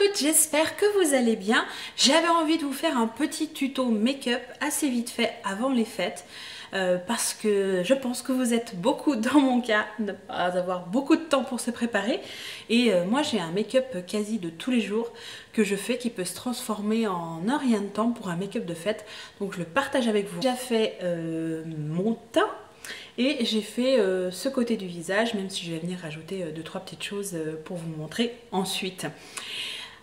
toutes, j'espère que vous allez bien. J'avais envie de vous faire un petit tuto make-up assez vite fait avant les fêtes parce que je pense que vous êtes beaucoup dans mon cas, ne pas avoir beaucoup de temps pour se préparer. Et moi j'ai un make-up quasi de tous les jours que je fais qui peut se transformer en un rien de temps pour un make-up de fête. Donc je le partage avec vous. J'ai déjà fait mon teint. Et j'ai fait ce côté du visage, même si je vais venir rajouter 2-3 petites choses pour vous montrer ensuite.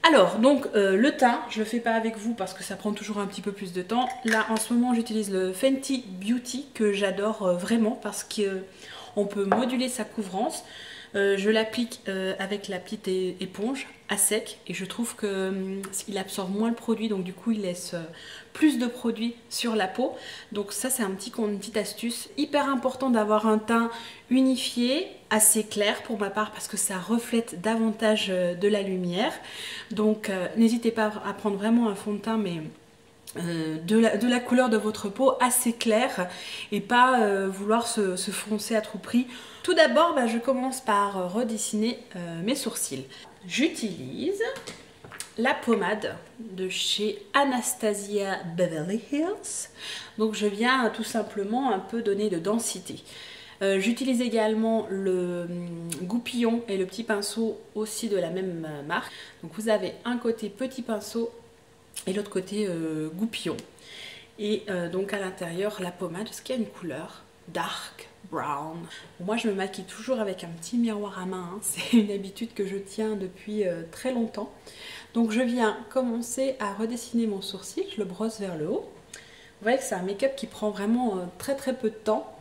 Alors, donc le teint, je le fais pas avec vous parce que ça prend toujours un petit peu plus de temps. Là, en ce moment, j'utilise le Fenty Beauty que j'adore vraiment parce qu'on peut moduler sa couvrance. Je l'applique avec la petite éponge à sec et je trouve qu'il absorbe moins le produit, donc du coup il laisse plus de produit sur la peau. Donc ça c'est une petite astuce. Hyper important d'avoir un teint unifié, assez clair pour ma part parce que ça reflète davantage de la lumière. Donc n'hésitez pas à prendre vraiment un fond de teint mais de la couleur de votre peau assez claire et pas vouloir se foncer à tout prix. Tout d'abord, je commence par redessiner mes sourcils. J'utilise la pommade de chez Anastasia Beverly Hills. Donc je viens tout simplement un peu donner de densité. J'utilise également le goupillon et le petit pinceau aussi de la même marque. Donc vous avez un côté petit pinceau et l'autre côté goupillon. Et donc à l'intérieur la pommade, parce qu'il y a une couleur dark brown. Moi je me maquille toujours avec un petit miroir à main, hein. C'est une habitude que je tiens depuis très longtemps. Donc je viens commencer à redessiner mon sourcil, je le brosse vers le haut. Vous voyez que c'est un make-up qui prend vraiment très peu de temps.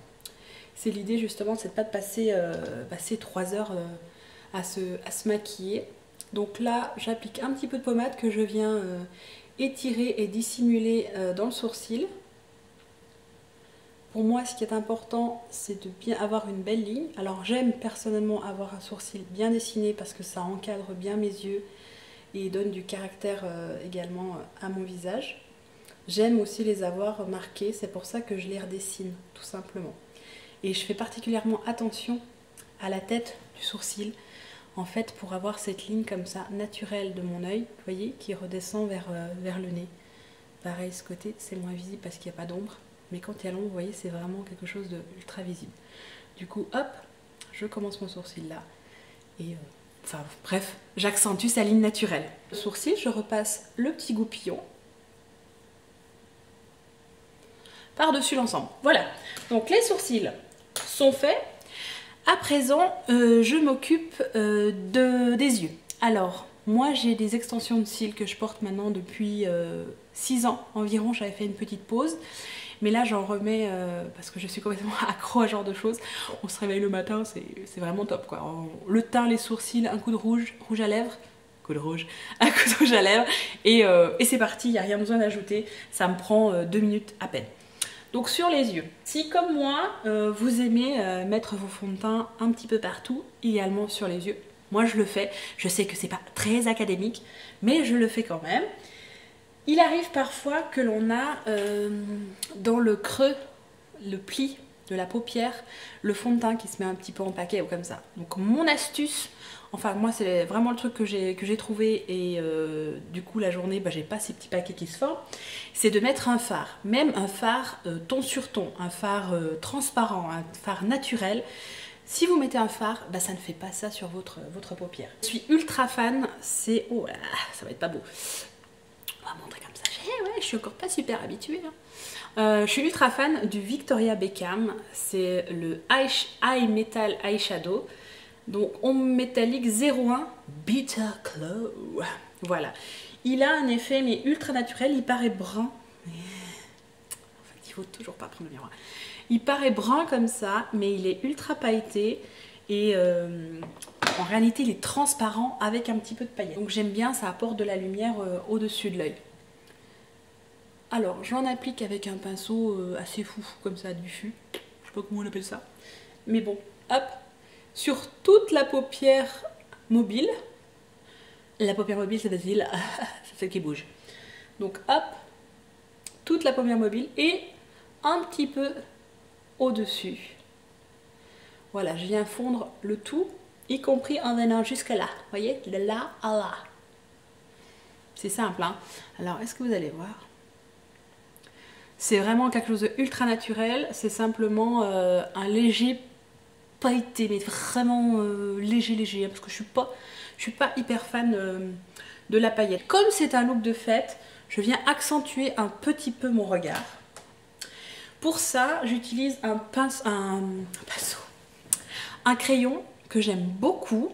C'est l'idée justement, c'est de pas de passer 3 heures à se maquiller. Donc là j'applique un petit peu de pommade que je viens étirer et dissimuler dans le sourcil. Pour moi, ce qui est important, c'est de bien avoir une belle ligne. Alors j'aime personnellement avoir un sourcil bien dessiné parce que ça encadre bien mes yeux et donne du caractère également à mon visage. J'aime aussi les avoir marqués, c'est pour ça que je les redessine tout simplement. Et je fais particulièrement attention à la tête du sourcil, en fait pour avoir cette ligne comme ça naturelle de mon œil, vous voyez, qui redescend vers le nez. Pareil, ce côté c'est moins visible parce qu'il n'y a pas d'ombre. Mais quand il y a l'ombre, vous voyez, c'est vraiment quelque chose d'ultra visible. Du coup, hop, je commence mon sourcil là. Et enfin, bref, j'accentue sa ligne naturelle. Le sourcil, je repasse le petit goupillon par-dessus l'ensemble. Voilà, donc les sourcils sont faits. À présent, je m'occupe des yeux. Alors, moi, j'ai des extensions de cils que je porte maintenant depuis 6 ans environ. J'avais fait une petite pause. Mais là j'en remets parce que je suis complètement accro à ce genre de choses. On se réveille le matin, c'est vraiment top quoi. Le teint, les sourcils, un coup de rouge à lèvres, un coup de rouge à lèvres et c'est parti, il n'y a rien besoin d'ajouter. Ça me prend 2 minutes à peine. Donc sur les yeux, si comme moi vous aimez mettre vos fonds de teint un petit peu partout, idéalement sur les yeux, moi je le fais. Je sais que c'est pas très académique, mais je le fais quand même. Il arrive parfois que l'on a dans le creux, le pli de la paupière, le fond de teint qui se met un petit peu en paquet ou comme ça. Donc mon astuce, enfin moi c'est vraiment le truc que j'ai trouvé et du coup la journée j'ai pas ces petits paquets qui se forment, c'est de mettre un fard, même un fard ton sur ton, un fard transparent, un fard naturel. Si vous mettez un fard, ça ne fait pas ça sur votre paupière. Je suis ultra fan, c'est... Oh là, ça va être pas beau. On va montrer comme ça. Ouais, je suis encore pas super habituée. Hein. Je suis ultra fan du Victoria Beckham. C'est le Eye Metal Eyeshadow. Donc ombre métallique 01 Bitter Glow. Voilà. Il a un effet mais ultra naturel. Il paraît brun. En fait, il faut toujours pas prendre le miroir. Il paraît brun comme ça, mais il est ultra pailleté. Et en réalité, il est transparent avec un petit peu de paillettes. Donc j'aime bien, ça apporte de la lumière au-dessus de l'œil. Alors, j'en applique avec un pinceau assez fou, comme ça, diffus. Je sais pas comment on appelle ça. Mais bon, hop, sur toute la paupière mobile. La paupière mobile, c'est facile, c'est celle qui bouge. Donc hop, toute la paupière mobile et un petit peu au-dessus. Voilà, je viens fondre le tout, y compris en venant jusque là. Vous voyez, de là à là. C'est simple, hein. Alors, est-ce que vous allez voir? C'est vraiment quelque chose de ultra naturel. C'est simplement un léger pailleté, mais vraiment léger, hein, parce que je suis pas hyper fan de la paillette. Comme c'est un look de fête, je viens accentuer un petit peu mon regard. Pour ça, j'utilise un crayon que j'aime beaucoup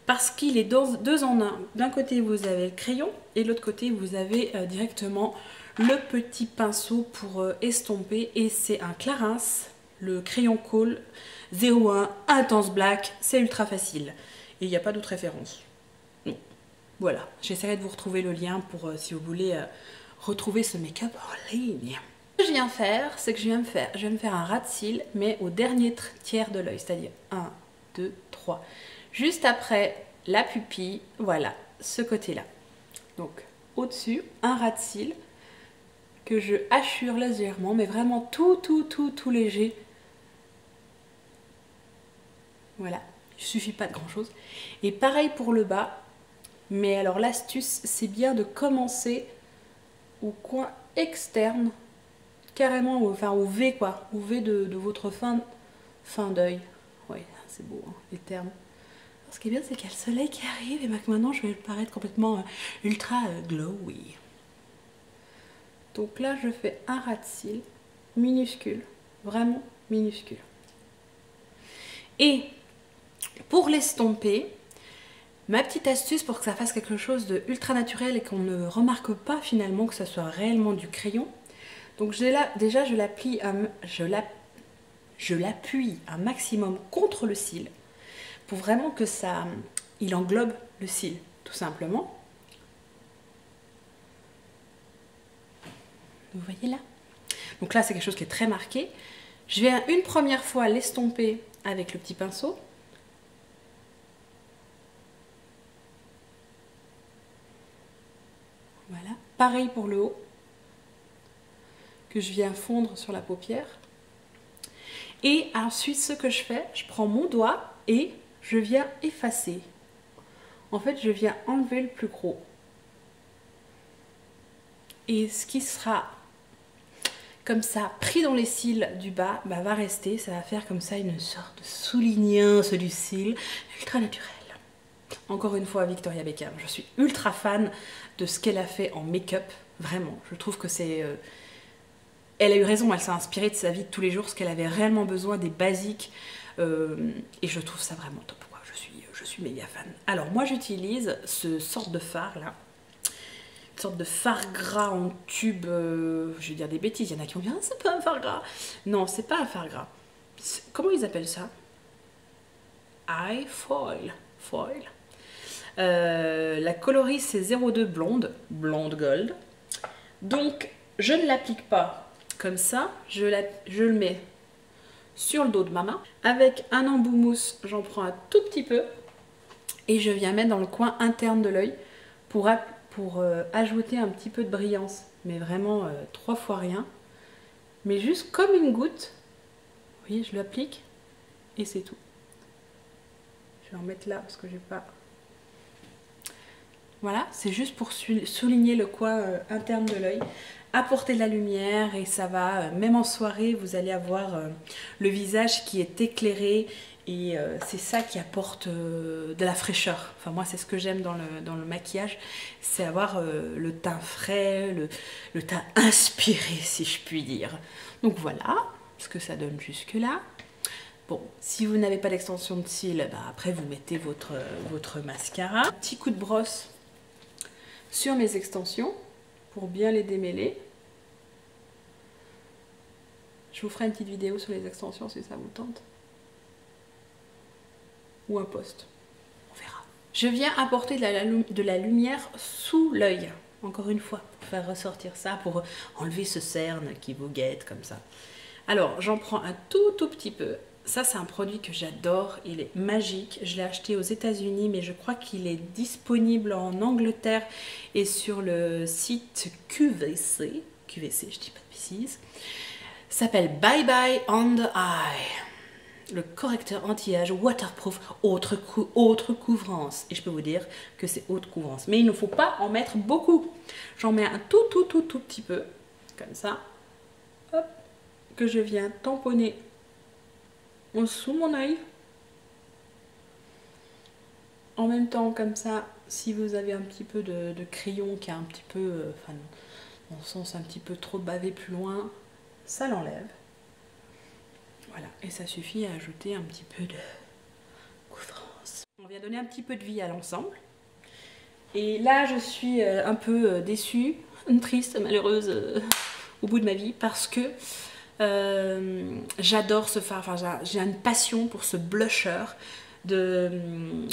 parce qu'il est deux en un. D'un côté, vous avez le crayon et de l'autre côté, vous avez directement le petit pinceau pour estomper. Et c'est un Clarins, le crayon Kohl 01 Intense Black. C'est ultra facile. Et il n'y a pas d'autre référence. Non. Voilà, j'essaierai de vous retrouver le lien pour si vous voulez retrouver ce make-up en ligne. Ce que je viens faire, c'est que je vais me faire un ras de cils, mais au dernier tiers de l'œil, c'est-à-dire 1, 2, 3. Juste après la pupille, voilà, ce côté-là. Donc, au-dessus, un ras de cils que je hachure légèrement, mais vraiment tout léger. Voilà, il ne suffit pas de grand-chose. Et pareil pour le bas, mais alors l'astuce, c'est bien de commencer au coin externe, carrément, enfin au V quoi, au V de votre fin d'œil. Oui, c'est beau, hein, les termes. Alors, ce qui est bien, c'est qu'il y a le soleil qui arrive et que maintenant je vais paraître complètement ultra glowy. Donc là, je fais un ras de cils minuscule, vraiment minuscule. Et pour l'estomper, ma petite astuce pour que ça fasse quelque chose de ultra naturel et qu'on ne remarque pas finalement que ça soit réellement du crayon. Donc déjà je l'appuie un maximum contre le cil pour vraiment que ça, il englobe le cil tout simplement. Vous voyez là? Donc là c'est quelque chose qui est très marqué. Je vais une première fois l'estomper avec le petit pinceau. Voilà, pareil pour le haut, que je viens fondre sur la paupière. Et ensuite, ce que je fais, je prends mon doigt et je viens effacer. En fait, je viens enlever le plus gros. Et ce qui sera comme ça, pris dans les cils du bas, bah, va rester. Ça va faire comme ça une sorte de soulignance du cil ultra naturel. Encore une fois, Victoria Beckham. Je suis ultra fan de ce qu'elle a fait en make-up. Vraiment, je trouve que c'est... Elle a eu raison, elle s'est inspirée de sa vie de tous les jours, ce qu'elle avait réellement besoin, des basiques. Et je trouve ça vraiment top, quoi. Je suis méga fan. Alors, moi, j'utilise ce sorte de fard, là. Une sorte de fard gras en tube. Je vais dire des bêtises, il y en a qui vont dire, ah, c'est pas un fard gras. Non, c'est pas un fard gras. Comment ils appellent ça? Eye foil. La coloris c'est 02 blonde gold. Donc je ne l'applique pas comme ça, je le mets sur le dos de ma main. Avec un embout mousse, j'en prends un tout petit peu et je viens mettre dans le coin interne de l'œil pour ajouter un petit peu de brillance, mais vraiment 3 fois rien, mais juste comme une goutte. Vous voyez, je l'applique et c'est tout. Je vais en mettre là parce que j'ai pas... Voilà, c'est juste pour souligner le coin interne de l'œil, apporter de la lumière et ça va, même en soirée, vous allez avoir le visage qui est éclairé et c'est ça qui apporte de la fraîcheur. Enfin moi c'est ce que j'aime dans le maquillage, c'est avoir le teint frais, le teint inspiré si je puis dire. Donc voilà ce que ça donne jusque là. Bon, si vous n'avez pas d'extension de cils, bah après vous mettez votre mascara. Un petit coup de brosse sur mes extensions pour bien les démêler. Je vous ferai une petite vidéo sur les extensions si ça vous tente. Ou un post, on verra. Je viens apporter de la lumière sous l'œil, encore une fois, pour faire ressortir ça, pour enlever ce cerne qui vous guette comme ça. Alors, j'en prends un tout petit peu. Ça, c'est un produit que j'adore, il est magique. Je l'ai acheté aux États-Unis, mais je crois qu'il est disponible en Angleterre et sur le site QVC, je dis pas de bêtises. Ça s'appelle Bye Bye on the Eye. le correcteur anti-âge waterproof autre couvrance. Et je peux vous dire que c'est haute couvrance. Mais il ne faut pas en mettre beaucoup. J'en mets un tout petit peu, comme ça. Hop, que je viens tamponner en dessous mon œil. En même temps, comme ça, si vous avez un petit peu de crayon qui a un petit peu, enfin, dans le sens un petit peu trop bavé plus loin, ça l'enlève. Voilà, et ça suffit à ajouter un petit peu de couvrance. On vient donner un petit peu de vie à l'ensemble. Et là, je suis un peu déçue, triste, malheureuse au bout de ma vie, parce que j'adore ce fard, enfin, j'ai une passion pour ce blusher de,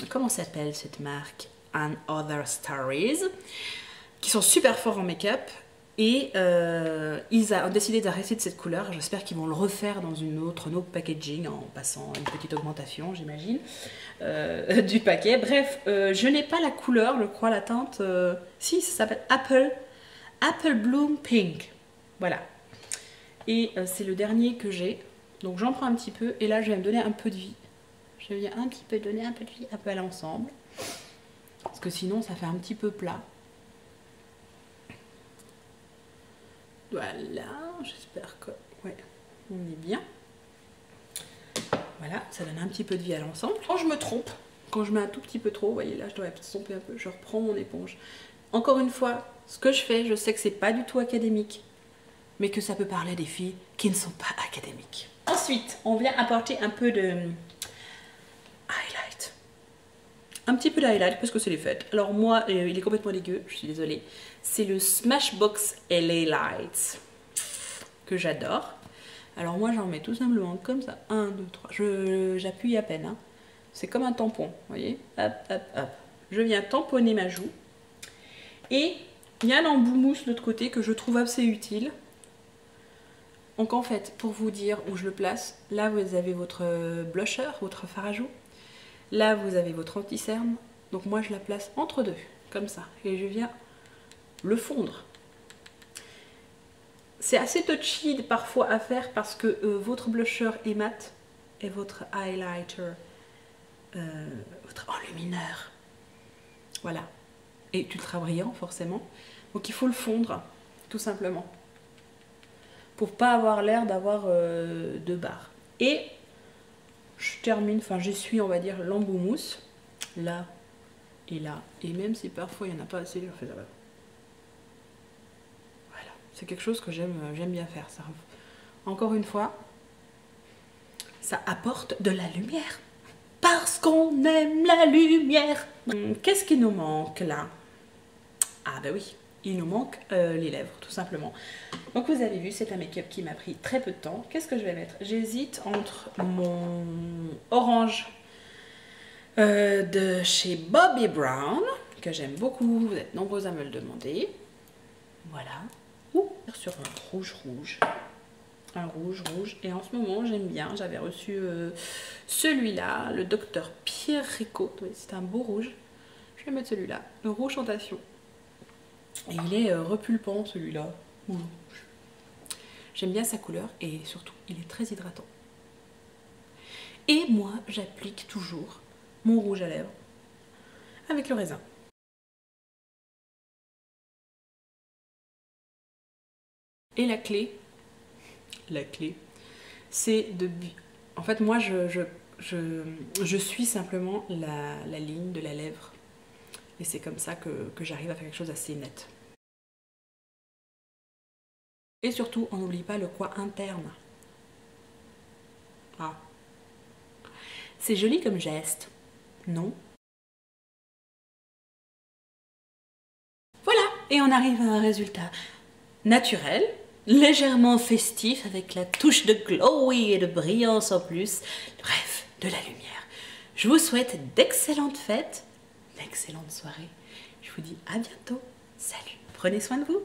comment s'appelle cette marque, And Other Stories, qui sont super forts en make-up. Et ils ont décidé d'arrêter de cette couleur. J'espère qu'ils vont le refaire dans un autre packaging en passant une petite augmentation, j'imagine, du paquet. Bref, je n'ai pas la couleur, je crois, la teinte. Si, ça s'appelle Apple Bloom Pink. Voilà. Et c'est le dernier que j'ai. Donc j'en prends un petit peu. Et là, je vais me donner un peu de vie. Je vais un petit peu donner un peu de vie un peu à l'ensemble. Parce que sinon, ça fait un petit peu plat. Voilà, j'espère que ouais, on est bien. Voilà, ça donne un petit peu de vie à l'ensemble. Quand je me trompe, quand je mets un tout petit peu trop, vous voyez là, je dois tromper un peu, je reprends mon éponge. Encore une fois, ce que je fais, je sais que c'est pas du tout académique, mais que ça peut parler des filles qui ne sont pas académiques. Ensuite, on vient apporter un peu de highlight. Un petit peu d'highlight parce que c'est les fêtes. Alors moi, il est complètement dégueu, je suis désolée. C'est le Smashbox LA Lights que j'adore. Alors moi, j'en mets tout simplement comme ça. 1, 2, 3. J'appuie à peine. Hein. C'est comme un tampon, vous voyez. Hop, hop, hop. Je viens tamponner ma joue. Et il y a un embout mousse de l'autre côté que je trouve assez utile. Donc en fait, pour vous dire où je le place, là vous avez votre blusher, votre fard à joues. Là, vous avez votre anti-cerne. Donc moi, je la place entre deux, comme ça. Et je viens le fondre. C'est assez touchy parfois à faire parce que votre blusher est mat et votre highlighter, votre enlumineur, voilà, est ultra brillant forcément. Donc il faut le fondre, tout simplement. Pour pas avoir l'air d'avoir deux barres. Et je termine, enfin j'essuie on va dire l'embout mousse, là et là, et même si parfois il n'y en a pas assez, je fais ça. Voilà, c'est quelque chose que j'aime bien faire. Ça, encore une fois, ça apporte de la lumière, parce qu'on aime la lumière. Qu'est-ce qui nous manque là? Ah ben oui, il nous manque les lèvres, tout simplement. Donc vous avez vu, c'est un make-up qui m'a pris très peu de temps. Qu'est-ce que je vais mettre? J'hésite entre mon orange de chez Bobbi Brown, que j'aime beaucoup, vous êtes nombreux à me le demander. Voilà. Ou sur un rouge. Un rouge. Et en ce moment, j'aime bien. J'avais reçu celui-là, le Dr Pierre Rico. Oui, c'est un beau rouge. Je vais mettre celui-là, le rouge tentation. Et il est repulpant celui-là. J'aime bien sa couleur et surtout il est très hydratant. Et moi j'applique toujours mon rouge à lèvres avec le raisin. Et la clé c'est de... En fait moi je suis simplement la ligne de la lèvre. Et c'est comme ça que j'arrive à faire quelque chose d'assez net. Et surtout, on n'oublie pas le coin interne. Ah. C'est joli comme geste, non? Voilà, et on arrive à un résultat naturel, légèrement festif, avec la touche de glowy et de brillance en plus. Bref, de la lumière. Je vous souhaite d'excellentes fêtes, d'excellentes soirées. Je vous dis à bientôt. Salut, prenez soin de vous.